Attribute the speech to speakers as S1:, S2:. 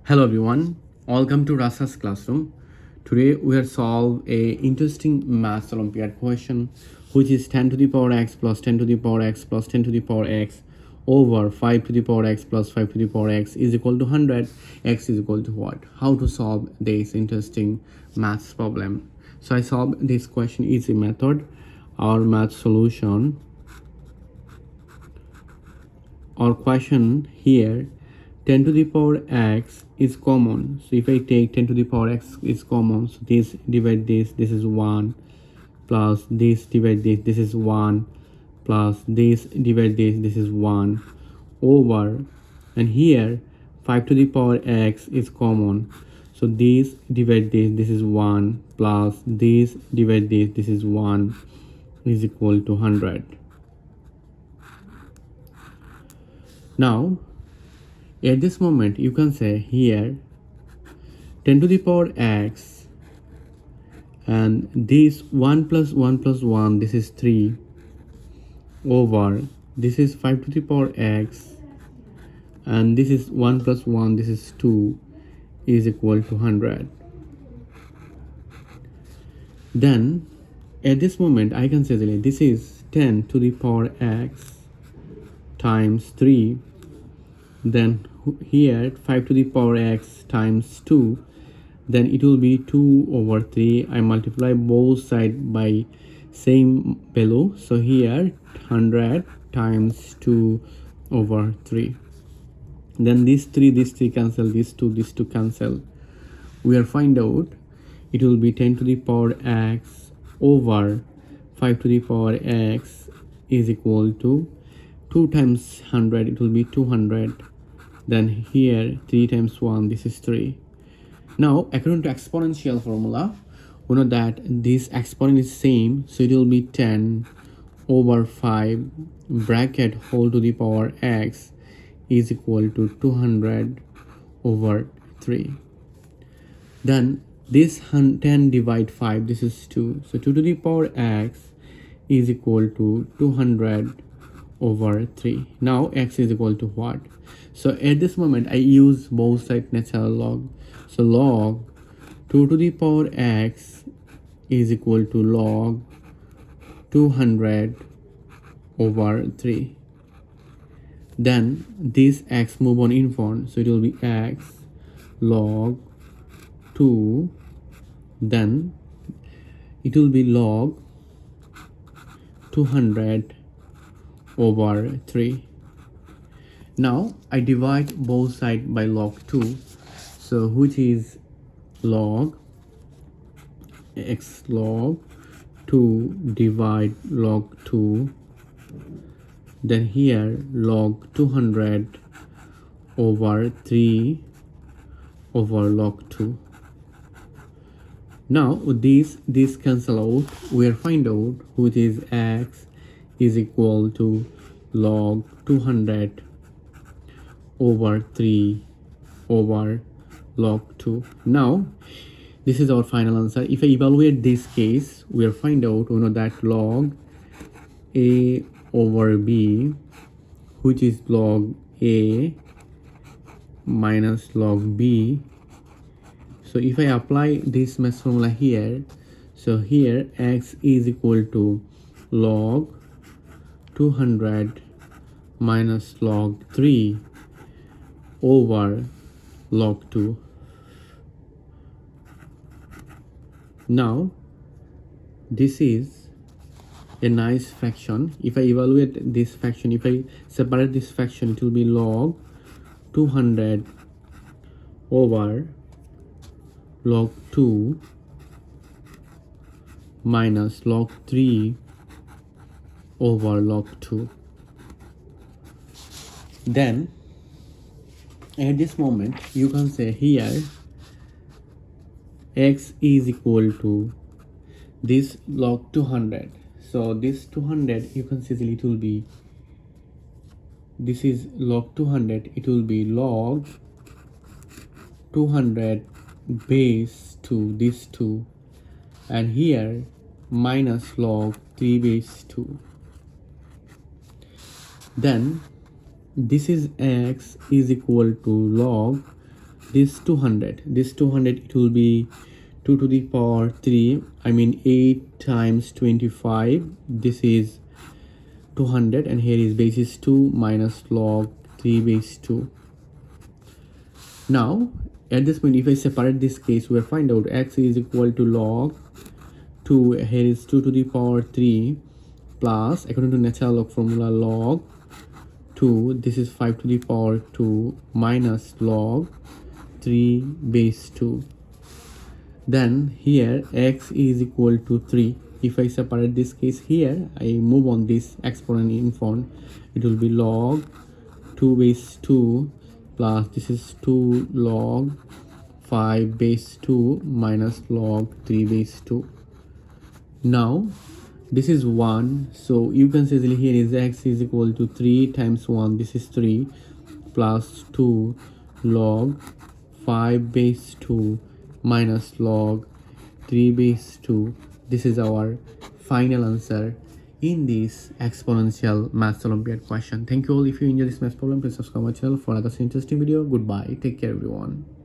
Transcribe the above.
S1: Hello everyone, welcome to Rasha's classroom. Today we are solve a interesting maths Olympiad question which is 10 to the power x plus 10 to the power x plus 10 to the power x over 5 to the power x plus 5 to the power x is equal to 100. X is equal to what? How to solve this interesting maths problem. So I solve this question easy method. Our math solution or question here, 10 to the power x is common. So if I take 10 to the power x is common, so this divide this is 1 plus this divide this is 1 plus this divide this is 1 over, and here 5 to the power x is common, so this divide this is 1 plus this divide this is 1 is equal to 100. Now at this moment you can say here 10 to the power x and this 1 plus 1 plus 1 this is 3 over this is 5 to the power x and this is 1 plus 1 this is 2 is equal to 100. Then at this moment I can say that this is 10 to the power x times 3, then here 5 to the power x times 2, then it will be 2 over 3. I multiply both sides by same value, so here 100 times 2 over 3. Then this 3 cancel, this 2 cancel. We are find out it will be 10 to the power x over 5 to the power x is equal to 2 times 100, it will be 200. Then here 3 times 1, this is 3. Now according to exponential formula, we know that this exponent is same, so it will be 10 over 5 bracket whole to the power x is equal to 200 over 3. Then this 10 divide 5, this is 2, so 2 to the power x is equal to 200 over 3. Now x is equal to what? So at this moment I use both sides natural log, so log 2 to the power x is equal to log 200 over 3. Then this x move on in front, so it will be x log 2, then it will be log 200 over 3. Now I divide both sides by log 2, so which is log x log 2 divide log 2, then here log 200 over 3 over log 2. Now this cancel out, we are find out which is x is equal to log 200 over 3 over log 2. Now this is our final answer. If I evaluate this case, we will find out, we know that log a over b, which is log a minus log b. So if I apply this math formula here, so here x is equal to log 200 minus log 3 over log 2. Now this is a nice fraction. If I evaluate this fraction, if I separate this fraction, it will be log 200 over log 2 minus log 3 over log 2. Then at this moment you can say here x is equal to this log 200, so this 200 you can see it will be, this is log 200, it will be log 200 base 2, this 2, and here minus log 3 base 2. Then this is x is equal to log this 200, it will be 2 to the power 3, I mean 8 times 25, this is 200, and here is base is 2 minus log 3 base 2. Now at this point, if I separate this case, we'll find out x is equal to log 2, here is 2 to the power 3 plus, according to natural log formula, log 2, this is 5 to the power 2 minus log 3 base 2. Then here x is equal to 3. If I separate this case here, I move on this exponent in front, it will be log 2 base 2 plus this is 2 log 5 base 2 minus log 3 base 2. Now this is 1, so you can say here is x is equal to 3 times 1, this is 3 plus 2 log 5 base 2 minus log 3 base 2. This is our final answer in this exponential maths Olympiad question. Thank you all. If you enjoyed this math problem, please subscribe my channel for another interesting video. Goodbye. Take care everyone.